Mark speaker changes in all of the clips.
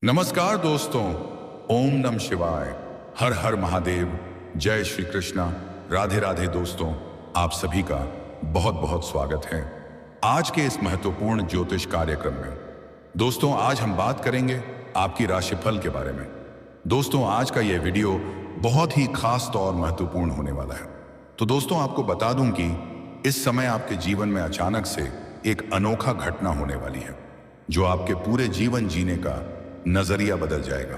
Speaker 1: नमस्कार दोस्तों। ओम नमः शिवाय। हर हर महादेव। जय श्री कृष्णा। राधे राधे दोस्तों, आप सभी का बहुत बहुत स्वागत है आज के इस महत्वपूर्ण ज्योतिष कार्यक्रम में। दोस्तों, आज हम बात करेंगे आपकी राशिफल के बारे में। दोस्तों, आज का यह वीडियो बहुत ही खास और महत्वपूर्ण होने वाला है। तो दोस्तों, आपको बता दूं कि इस समय आपके जीवन में अचानक से एक अनोखा घटना होने वाली है जो आपके पूरे जीवन जीने का नजरिया बदल जाएगा,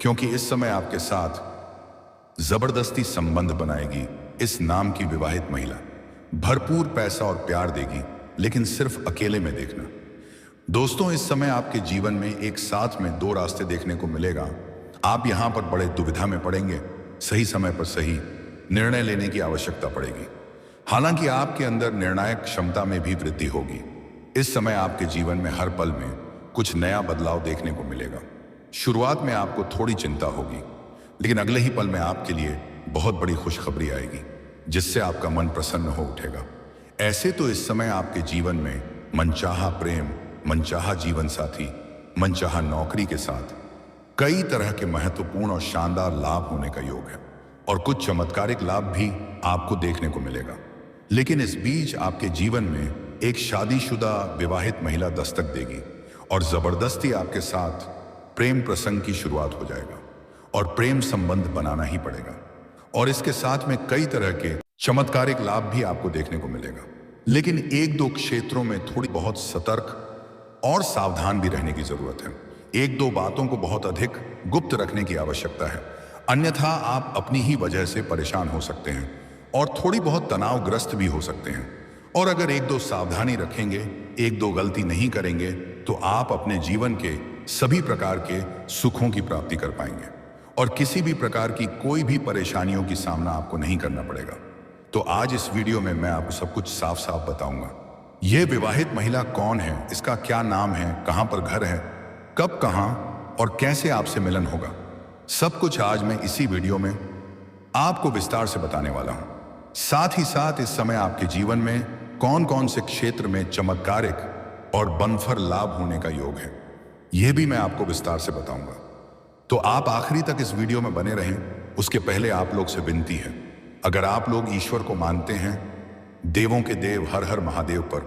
Speaker 1: क्योंकि इस समय आपके साथ जबरदस्ती संबंध बनाएगी इस नाम की विवाहित महिला। भरपूर पैसा और प्यार देगी, लेकिन सिर्फ अकेले में देखना। दोस्तों, इस समय आपके जीवन में एक साथ में दो रास्ते देखने को मिलेगा। आप यहां पर बड़े दुविधा में पड़ेंगे। सही समय पर सही निर्णय लेने की आवश्यकता पड़ेगी। हालांकि आपके अंदर निर्णायक क्षमता में भी वृद्धि होगी। इस समय आपके जीवन में हर पल में कुछ नया बदलाव देखने को मिलेगा। शुरुआत में आपको थोड़ी चिंता होगी, लेकिन अगले ही पल में आपके लिए बहुत बड़ी खुशखबरी आएगी जिससे आपका मन प्रसन्न हो उठेगा। ऐसे तो इस समय आपके जीवन में मनचाहा प्रेम, मनचाहा जीवन साथी, मनचाहा नौकरी के साथ कई तरह के महत्वपूर्ण और शानदार लाभ होने का योग है, और कुछ चमत्कारिक लाभ भी आपको देखने को मिलेगा। लेकिन इस बीच आपके जीवन में एक शादीशुदा विवाहित महिला दस्तक देगी और जबरदस्ती आपके साथ प्रेम प्रसंग की शुरुआत हो जाएगा, और प्रेम संबंध बनाना ही पड़ेगा। और इसके साथ में कई तरह के चमत्कारिक लाभ भी आपको देखने को मिलेगा। लेकिन एक दो क्षेत्रों में थोड़ी बहुत सतर्क और सावधान भी रहने की जरूरत है। एक दो बातों को बहुत अधिक गुप्त रखने की आवश्यकता है, अन्यथा आप अपनी ही वजह से परेशान हो सकते हैं और थोड़ी बहुत तनावग्रस्त भी हो सकते हैं। और अगर एक दो सावधानी रखेंगे, एक दो गलती नहीं करेंगे, तो आप अपने जीवन के सभी प्रकार के सुखों की प्राप्ति कर पाएंगे और किसी भी प्रकार की कोई भी परेशानियों की सामना आपको नहीं करना पड़ेगा। तो आज इस वीडियो में मैं आपको सब कुछ साफ साफ बताऊंगा। यह विवाहित महिला कौन है, इसका क्या नाम है, कहां पर घर है, कब, कहां और कैसे आपसे मिलन होगा, सब कुछ आज मैं इसी वीडियो में आपको विस्तार से बताने वाला हूं। साथ ही साथ इस समय आपके जीवन में कौन कौन से क्षेत्र में चमत्कारिक और बनफर लाभ होने का योग है, यह भी मैं आपको विस्तार से बताऊंगा। तो आप आखिरी तक इस वीडियो में बने रहें। उसके पहले आप लोग से विनती है, अगर आप लोग ईश्वर को मानते हैं, देवों के देव हर हर महादेव पर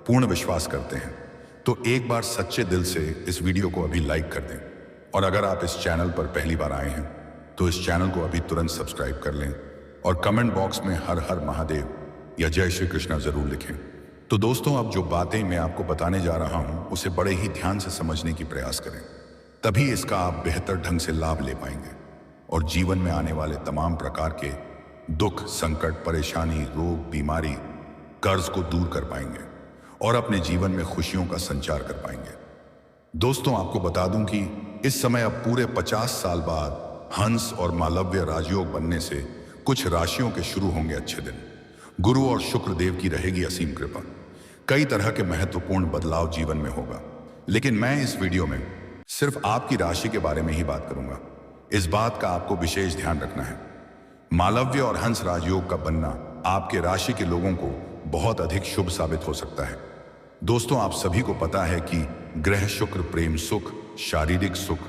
Speaker 1: पूर्ण विश्वास करते हैं, तो एक बार सच्चे दिल से इस वीडियो को अभी लाइक कर दें। और अगर आप इस चैनल पर पहली बार आए हैं तो इस चैनल को अभी तुरंत सब्सक्राइब कर लें और कमेंट बॉक्स में हर हर महादेव या जय श्री कृष्णा जरूर लिखें। तो दोस्तों, अब जो बातें मैं आपको बताने जा रहा हूं उसे बड़े ही ध्यान से समझने की प्रयास करें, तभी इसका आप बेहतर ढंग से लाभ ले पाएंगे और जीवन में आने वाले तमाम प्रकार के दुख, संकट, परेशानी, रोग, बीमारी, कर्ज को दूर कर पाएंगे और अपने जीवन में खुशियों का संचार कर पाएंगे। दोस्तों, आपको बता दूं कि इस समय अब पूरे 50 साल बाद हंस और मालव्य राजयोग बनने से कुछ राशियों के शुरू होंगे अच्छे दिन। गुरु और शुक्र देव की रहेगी असीम कृपा। कई तरह के महत्वपूर्ण बदलाव जीवन में होगा, लेकिन मैं इस वीडियो में सिर्फ आपकी राशि के बारे में ही बात करूंगा। इस बात का आपको विशेष ध्यान रखना है, मालव्य और हंस राजयोग का बनना आपके राशि के लोगों को बहुत अधिक शुभ साबित हो सकता है। दोस्तों, आप सभी को पता है कि ग्रह शुक्र प्रेम सुख, शारीरिक सुख,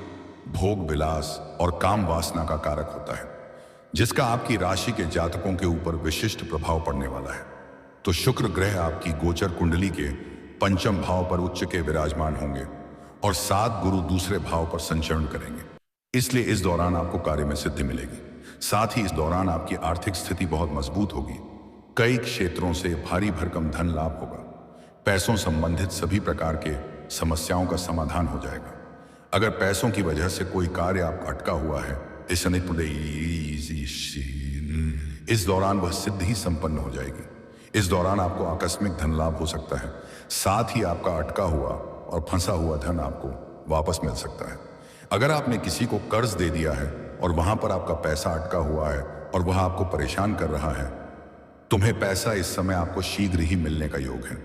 Speaker 1: भोग विलास और काम वासना का कारक होता है, जिसका आपकी राशि के जातकों के ऊपर विशिष्ट प्रभाव पड़ने वाला है। तो शुक्र ग्रह आपकी गोचर कुंडली के पंचम भाव पर उच्च के विराजमान होंगे और 7 गुरु दूसरे भाव पर संचरण करेंगे। इसलिए इस दौरान आपको कार्य में सिद्धि मिलेगी। साथ ही इस दौरान आपकी आर्थिक स्थिति बहुत मजबूत होगी। कई क्षेत्रों से भारी भरकम धन लाभ होगा। पैसों संबंधित सभी प्रकार के समस्याओं का समाधान हो जाएगा। अगर पैसों की वजह से कोई कार्य आपका अटका हुआ है, इस दौरान वह सिद्धि ही संपन्न हो जाएगी। इस दौरान आपको आकस्मिक धन लाभ हो सकता है। साथ ही आपका अटका हुआ और फंसा हुआ धन आपको वापस मिल सकता है। अगर आपने किसी को कर्ज दे दिया है और वहां पर आपका पैसा अटका हुआ है और वह आपको परेशान कर रहा है, तुम्हें पैसा इस समय आपको शीघ्र ही मिलने का योग है।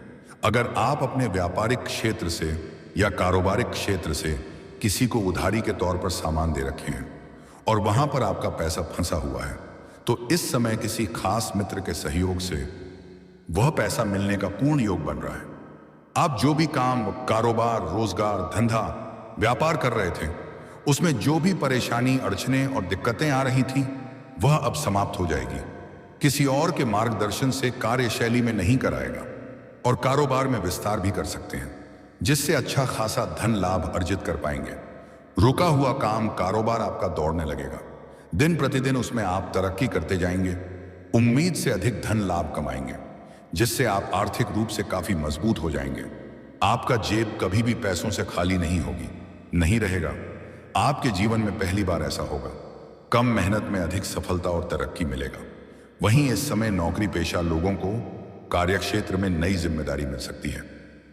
Speaker 1: अगर आप अपने व्यापारिक क्षेत्र से या कारोबारिक क्षेत्र से किसी को उधारी के तौर पर सामान दे रखे हैं और वहां पर आपका पैसा फंसा हुआ है, तो इस समय किसी खास मित्र के सहयोग से वह पैसा मिलने का पूर्ण योग बन रहा है। आप जो भी काम, कारोबार, रोजगार, धंधा, व्यापार कर रहे थे, उसमें जो भी परेशानी, अड़चने और दिक्कतें आ रही थी वह अब समाप्त हो जाएगी। किसी और के मार्गदर्शन से कार्यशैली में नहीं कराएगा और कारोबार में विस्तार भी कर सकते हैं, जिससे अच्छा खासा धन लाभ अर्जित कर पाएंगे। रुका हुआ काम, कारोबार आपका दौड़ने लगेगा। दिन प्रतिदिन उसमें आप तरक्की करते जाएंगे, उम्मीद से अधिक धन लाभ कमाएंगे, जिससे आप आर्थिक रूप से काफी मजबूत हो जाएंगे। आपका जेब कभी भी पैसों से खाली नहीं होगी, नहीं रहेगा। आपके जीवन में पहली बार ऐसा होगा। कम मेहनत में अधिक सफलता और तरक्की मिलेगा। वहीं इस समय नौकरी पेशा लोगों को कार्यक्षेत्र में नई जिम्मेदारी मिल सकती है,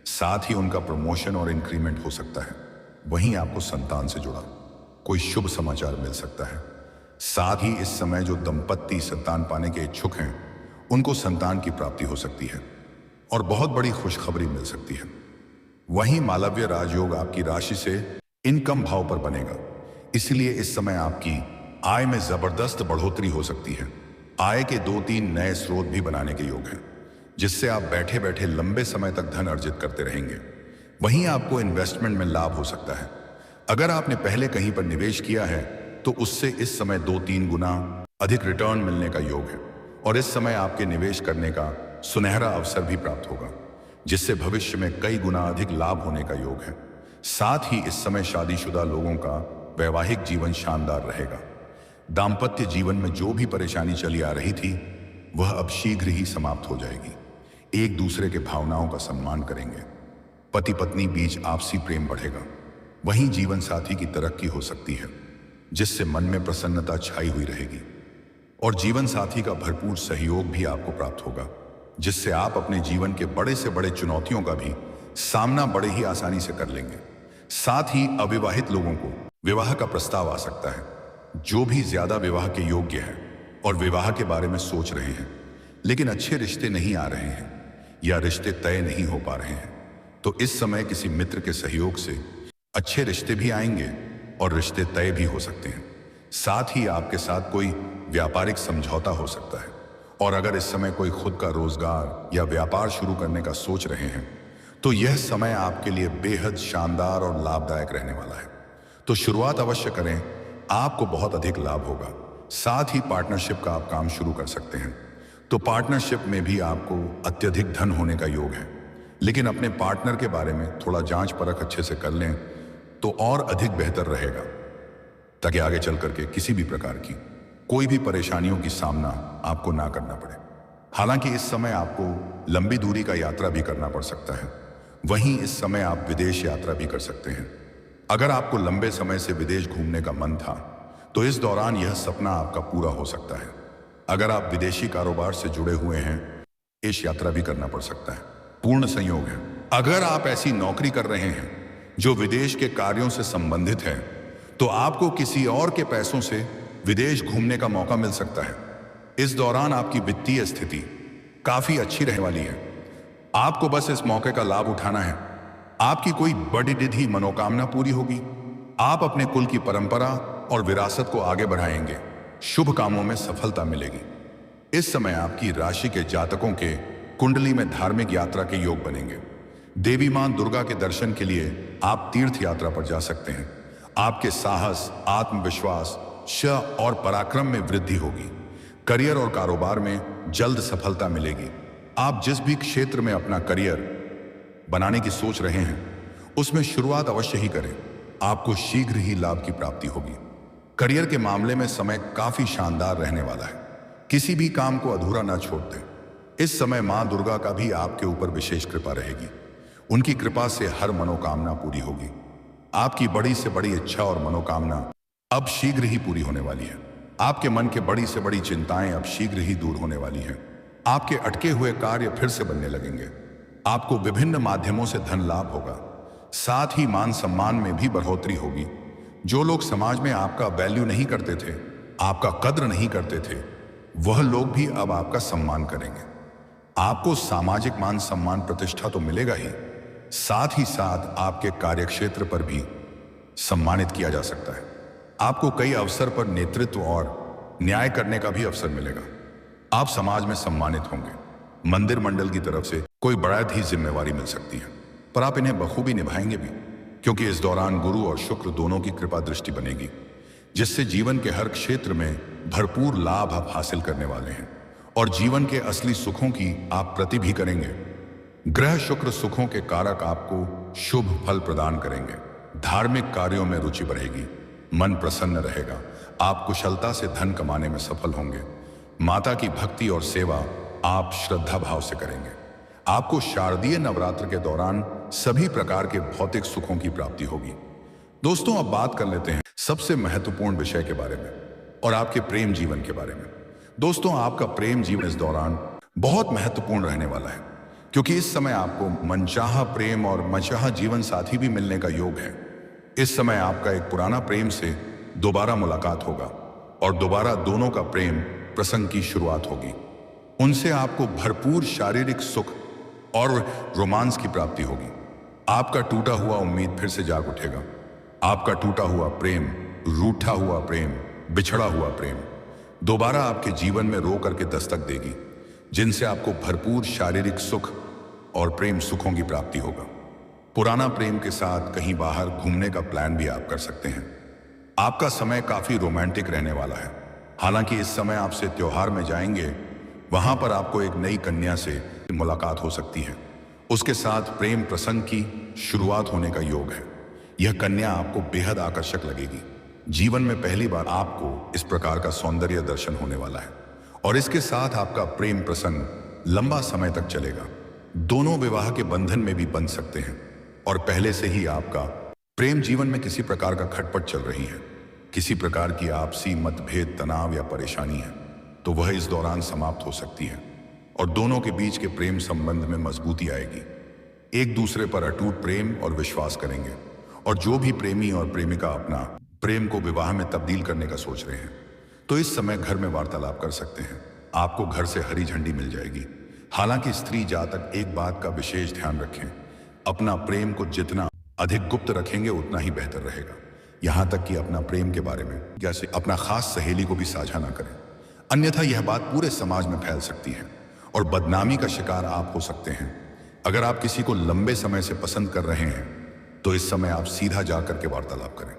Speaker 1: साथ ही उनका प्रमोशन और इंक्रीमेंट हो सकता है। वहीं आपको संतान से जुड़ा कोई शुभ समाचार मिल सकता है। साथ ही इस समय जो दंपत्ति संतान पाने के इच्छुक हैं, उनको संतान की प्राप्ति हो सकती है और बहुत बड़ी खुशखबरी मिल सकती है। वहीं मालव्य राजयोग आपकी राशि से इनकम भाव पर बनेगा, इसलिए इस समय आपकी आय में जबरदस्त बढ़ोतरी हो सकती है। आय के 2-3 नए स्रोत भी बनाने के योग हैं, जिससे आप बैठे बैठे लंबे समय तक धन अर्जित करते रहेंगे। वहीं आपको इन्वेस्टमेंट में लाभ हो सकता है। अगर आपने पहले कहीं पर निवेश किया है तो उससे इस समय 2-3 गुना अधिक रिटर्न मिलने का योग है और इस समय आपके निवेश करने का सुनहरा अवसर भी प्राप्त होगा, जिससे भविष्य में कई गुना अधिक लाभ होने का योग है। साथ ही इस समय शादीशुदा लोगों का वैवाहिक जीवन शानदार रहेगा। दाम्पत्य जीवन में जो भी परेशानी चली आ रही थी वह अब शीघ्र ही समाप्त हो जाएगी। एक दूसरे के भावनाओं का सम्मान करेंगे। पति पत्नी बीच आपसी प्रेम बढ़ेगा। वहीं जीवन साथी की तरक्की हो सकती है, जिससे मन में प्रसन्नता छाई हुई रहेगी और जीवन साथी का भरपूर सहयोग भी आपको प्राप्त होगा, जिससे आप अपने जीवन के बड़े से बड़े चुनौतियों का भी सामना बड़े ही आसानी से कर लेंगे। साथ ही अविवाहित लोगों को विवाह का प्रस्ताव आ सकता है। जो भी ज्यादा विवाह के योग्य हैं और विवाह के बारे में सोच रहे हैं लेकिन अच्छे रिश्ते नहीं आ रहे हैं या रिश्ते तय नहीं हो पा रहे हैं, तो इस समय किसी मित्र के सहयोग से अच्छे रिश्ते भी आएंगे और रिश्ते तय भी हो सकते हैं। साथ ही आपके साथ कोई व्यापारिक समझौता हो सकता है। और अगर इस समय कोई खुद का रोजगार या व्यापार शुरू करने का सोच रहे हैं तो यह समय आपके लिए बेहद शानदार और लाभदायक रहने वाला है। तो शुरुआत अवश्य करें, आपको बहुत अधिक लाभ होगा। साथ ही पार्टनरशिप का आप काम शुरू कर सकते हैं, तो पार्टनरशिप में भी आपको अत्यधिक धन होने का योग है। लेकिन अपने पार्टनर के बारे में थोड़ा जांच परख अच्छे से कर लें तो और अधिक बेहतर रहेगा, ताकि आगे चल करके किसी भी प्रकार की कोई भी परेशानियों की सामना आपको ना करना पड़े। हालांकि इस समय आपको लंबी दूरी का यात्रा भी करना पड़ सकता है। वहीं इस समय आप विदेश यात्रा भी कर सकते हैं। अगर आपको लंबे समय से विदेश घूमने का मन था तो इस दौरान यह सपना आपका पूरा हो सकता है। अगर आप विदेशी कारोबार से जुड़े हुए हैं, इस यात्रा भी करना पड़ सकता है। पूर्ण संयोग है। अगर आप ऐसी नौकरी कर रहे हैं जो विदेश के कार्यों से संबंधित है, तो आपको किसी और के पैसों से विदेश घूमने का मौका मिल सकता है। इस दौरान आपकी वित्तीय स्थिति काफी अच्छी रहने वाली है। आपको बस इस मौके का लाभ उठाना है। आपकी कोई बड़ी निधि मनोकामना पूरी होगी। आप अपने कुल की परंपरा और विरासत को आगे बढ़ाएंगे। शुभ कामों में सफलता मिलेगी। इस समय आपकी राशि के जातकों के कुंडली में धार्मिक यात्रा के योग बनेंगे। देवी मां दुर्गा के दर्शन के लिए आप तीर्थ यात्रा पर जा सकते हैं। आपके साहस, आत्मविश्वास, शौर्य और पराक्रम में वृद्धि होगी। करियर और कारोबार में जल्द सफलता मिलेगी। आप जिस भी क्षेत्र में अपना करियर बनाने की सोच रहे हैं उसमें शुरुआत अवश्य ही करें। आपको शीघ्र ही लाभ की प्राप्ति होगी। करियर के मामले में समय काफी शानदार रहने वाला है। किसी भी काम को अधूरा ना छोड़ दें। इस समय मां दुर्गा का भी आपके ऊपर विशेष कृपा रहेगी। उनकी कृपा से हर मनोकामना पूरी होगी। आपकी बड़ी से बड़ी इच्छा और मनोकामना अब शीघ्र ही पूरी होने वाली है। आपके मन के बड़ी से बड़ी चिंताएं अब शीघ्र ही दूर होने वाली हैं। आपके अटके हुए कार्य फिर से बनने लगेंगे। आपको विभिन्न माध्यमों से धन लाभ होगा। साथ ही मान सम्मान में भी बढ़ोतरी होगी। जो लोग समाज में आपका वैल्यू नहीं करते थे, आपका कद्र नहीं करते थे, वह लोग भी अब आपका सम्मान करेंगे। आपको सामाजिक मान सम्मान प्रतिष्ठा तो मिलेगा ही, साथ ही साथ आपके कार्यक्षेत्र पर भी सम्मानित किया जा सकता है। आपको कई अवसर पर नेतृत्व और न्याय करने का भी अवसर मिलेगा। आप समाज में सम्मानित होंगे। मंदिर मंडल की तरफ से कोई बड़ा ही जिम्मेवारी मिल सकती है, पर आप इन्हें बखूबी निभाएंगे भी, क्योंकि इस दौरान गुरु और शुक्र दोनों की कृपा दृष्टि बनेगी, जिससे जीवन के हर क्षेत्र में भरपूर लाभ आप हासिल करने वाले हैं और जीवन के असली सुखों की आप प्रति भी करेंगे। ग्रह शुक्र सुखों के कारक आपको शुभ फल प्रदान करेंगे। धार्मिक कार्यों में रुचि बढ़ेगी, मन प्रसन्न रहेगा, आप कुशलता से धन कमाने में सफल होंगे। माता की भक्ति और सेवा आप श्रद्धा भाव से करेंगे। आपको शारदीय नवरात्र के दौरान सभी प्रकार के भौतिक सुखों की प्राप्ति होगी। दोस्तों, अब बात कर लेते हैं सबसे महत्वपूर्ण विषय के बारे में और आपके प्रेम जीवन के बारे में। दोस्तों, आपका प्रेम जीवन इस दौरान बहुत महत्वपूर्ण रहने वाला है, क्योंकि इस समय आपको मनचाहा प्रेम और मनचाहा जीवन साथी भी मिलने का योग है। इस समय आपका एक पुराना प्रेम से दोबारा मुलाकात होगा और दोबारा दोनों का प्रेम प्रसंग की शुरुआत होगी। उनसे आपको भरपूर शारीरिक सुख और रोमांस की प्राप्ति होगी। आपका टूटा हुआ उम्मीद फिर से जाग उठेगा। आपका टूटा हुआ प्रेम, रूठा हुआ प्रेम, बिछड़ा हुआ प्रेम दोबारा आपके जीवन में रो करके दस्तक देगी, जिनसे आपको भरपूर शारीरिक सुख और प्रेम सुखों की प्राप्ति होगा। पुराना प्रेम के साथ कहीं बाहर घूमने का प्लान भी आप कर सकते हैं। आपका समय काफी रोमांटिक रहने वाला है। हालांकि इस समय आपसे त्योहार में जाएंगे, वहां पर आपको एक नई कन्या से मुलाकात हो सकती है। उसके साथ प्रेम प्रसंग की शुरुआत होने का योग है। यह कन्या आपको बेहद आकर्षक लगेगी। जीवन में पहली बार आपको इस प्रकार का सौंदर्य दर्शन होने वाला है और इसके साथ आपका प्रेम प्रसंग लंबा समय तक चलेगा। दोनों विवाह के बंधन में भी बंध सकते हैं और पहले से ही आपका प्रेम जीवन में किसी प्रकार का खटपट चल रही है, किसी प्रकार की आपसी मतभेद, तनाव या परेशानी है, तो वह इस दौरान समाप्त हो सकती है और दोनों के बीच के प्रेम संबंध में मजबूती आएगी। एक दूसरे पर अटूट प्रेम और विश्वास करेंगे और जो भी प्रेमी और प्रेमिका अपना प्रेम को विवाह में तब्दील करने का सोच रहे हैं, तो इस समय घर में वार्तालाप कर सकते हैं। आपको घर से हरी झंडी मिल जाएगी। हालांकि स्त्री जातक एक बात का विशेष ध्यान रखें, अपना प्रेम को जितना अधिक गुप्त रखेंगे उतना ही बेहतर रहेगा। यहां तक कि अपना प्रेम के बारे में जैसे अपना खास सहेली को भी साझा ना करें, अन्यथा यह बात पूरे समाज में फैल सकती है और बदनामी का शिकार आप हो सकते हैं। अगर आप किसी को लंबे समय से पसंद कर रहे हैं, तो इस समय आप सीधा जाकर के वार्तालाप करें।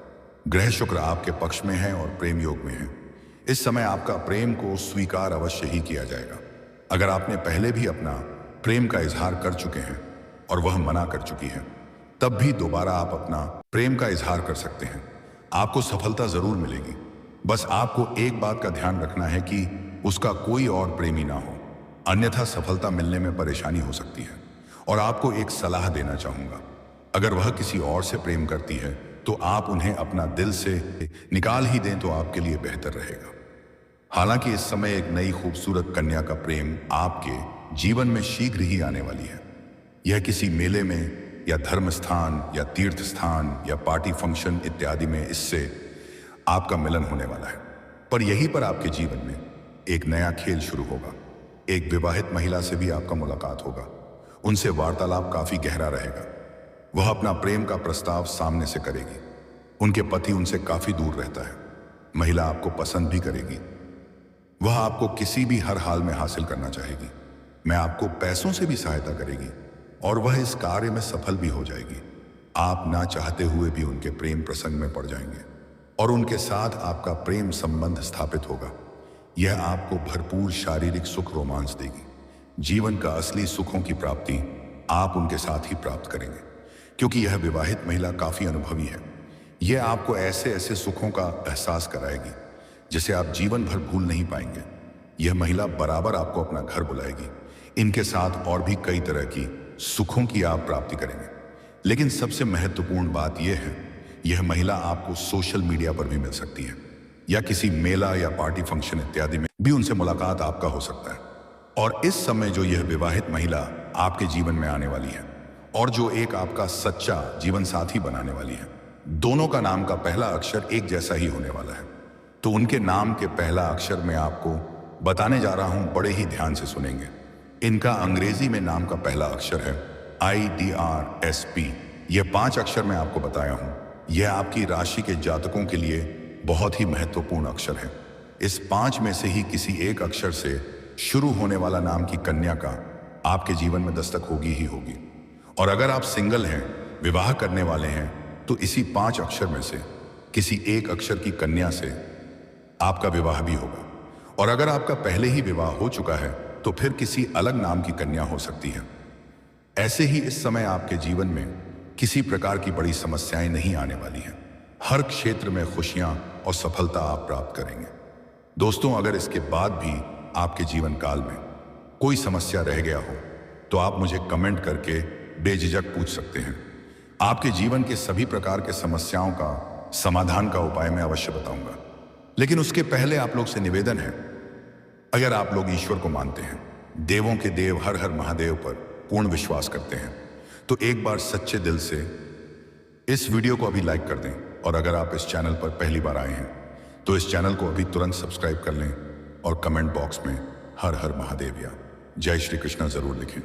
Speaker 1: ग्रह शुक्र आपके पक्ष में है और प्रेम योग में है। इस समय आपका प्रेम को स्वीकार अवश्य ही किया जाएगा। अगर आपने पहले भी अपना प्रेम का इजहार कर चुके हैं और वह मना कर चुकी है, तब भी दोबारा आप अपना प्रेम का इजहार कर सकते हैं। आपको सफलता जरूर मिलेगी। बस आपको एक बात का ध्यान रखना है कि उसका कोई और प्रेमी ना हो, अन्यथा सफलता मिलने में परेशानी हो सकती है। और आपको एक सलाह देना चाहूंगा, अगर वह किसी और से प्रेम करती है तो आप उन्हें अपना दिल से निकाल ही दें तो आपके लिए बेहतर रहेगा। हालांकि इस समय एक नई खूबसूरत कन्या का प्रेम आपके जीवन में शीघ्र ही आने वाली है। यह किसी मेले में या धर्म स्थान या तीर्थ स्थान या पार्टी फंक्शन इत्यादि में इससे आपका मिलन होने वाला है। पर यहीं पर आपके जीवन में एक नया खेल शुरू होगा। एक विवाहित महिला से भी आपका मुलाकात होगा। उनसे वार्तालाप काफी गहरा रहेगा। वह अपना प्रेम का प्रस्ताव सामने से करेगी। उनके पति उनसे काफी दूर रहता है। महिला आपको पसंद भी करेगी। वह आपको किसी भी हर हाल में हासिल करना चाहेगी। मैं आपको पैसों से भी सहायता करेगी और वह इस कार्य में सफल भी हो जाएगी। आप ना चाहते हुए भी उनके प्रेम प्रसंग में पड़ जाएंगे और उनके साथ आपका प्रेम संबंध स्थापित होगा। यह आपको भरपूर शारीरिक सुख रोमांस देगी। जीवन का असली सुखों की प्राप्ति आप उनके साथ ही प्राप्त करेंगे, क्योंकि यह विवाहित महिला काफी अनुभवी है। यह आपको ऐसे ऐसे सुखों का एहसास कराएगी जिसे आप जीवन भर भूल नहीं पाएंगे। यह महिला बराबर आपको अपना घर बुलाएगी। इनके साथ और भी कई तरह की सुखों की आप प्राप्ति करेंगे। लेकिन सबसे महत्वपूर्ण बात यह है, यह महिला आपको सोशल मीडिया पर भी मिल सकती है या किसी मेला या पार्टी फंक्शन इत्यादि में भी उनसे मुलाकात आपका हो सकता है। और इस समय जो यह विवाहित महिला आपके जीवन में आने वाली है और जो एक आपका सच्चा जीवन साथी बनाने वाली है, दोनों का नाम का पहला अक्षर एक जैसा ही होने वाला है। तो उनके नाम के पहला अक्षर मैं आपको बताने जा रहा हूं, बड़े ही ध्यान से सुनेंगे। इनका अंग्रेजी में नाम का पहला अक्षर है IDRSP। यह 5 अक्षर मैं आपको बताया हूं। यह आपकी राशि के जातकों के लिए बहुत ही महत्वपूर्ण अक्षर है। इस 5 में से ही किसी एक अक्षर से शुरू होने वाला नाम की कन्या का आपके जीवन में दस्तक होगी ही होगी। और अगर आप सिंगल हैं, विवाह करने वाले हैं, तो इसी 5 अक्षर में से किसी एक अक्षर की कन्या से आपका विवाह भी होगा। और अगर आपका पहले ही विवाह हो चुका है तो फिर किसी अलग नाम की कन्या हो सकती है। ऐसे ही इस समय आपके जीवन में किसी प्रकार की बड़ी समस्याएं नहीं आने वाली हैं। हर क्षेत्र में खुशियां और सफलता आप प्राप्त करेंगे। दोस्तों, अगर इसके बाद भी आपके जीवन काल में कोई समस्या रह गया हो तो आप मुझे कमेंट करके बेझिझक पूछ सकते हैं। आपके जीवन के सभी प्रकार के समस्याओं का समाधान का उपाय मैं अवश्य बताऊंगा। लेकिन उसके पहले आप लोग से निवेदन है, अगर आप लोग ईश्वर को मानते हैं, देवों के देव हर हर महादेव पर पूर्ण विश्वास करते हैं, तो एक बार सच्चे दिल से इस वीडियो को अभी लाइक कर दें। और अगर आप इस चैनल पर पहली बार आए हैं तो इस चैनल को अभी तुरंत सब्सक्राइब कर लें और कमेंट बॉक्स में हर हर महादेव या जय श्री कृष्णा जरूर लिखें।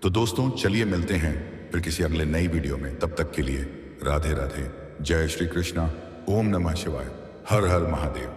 Speaker 1: तो दोस्तों, चलिए मिलते हैं फिर किसी अगले नई वीडियो में। तब तक के लिए राधे राधे, जय श्री कृष्णा, ओम नमः शिवाय, हर हर महादेव।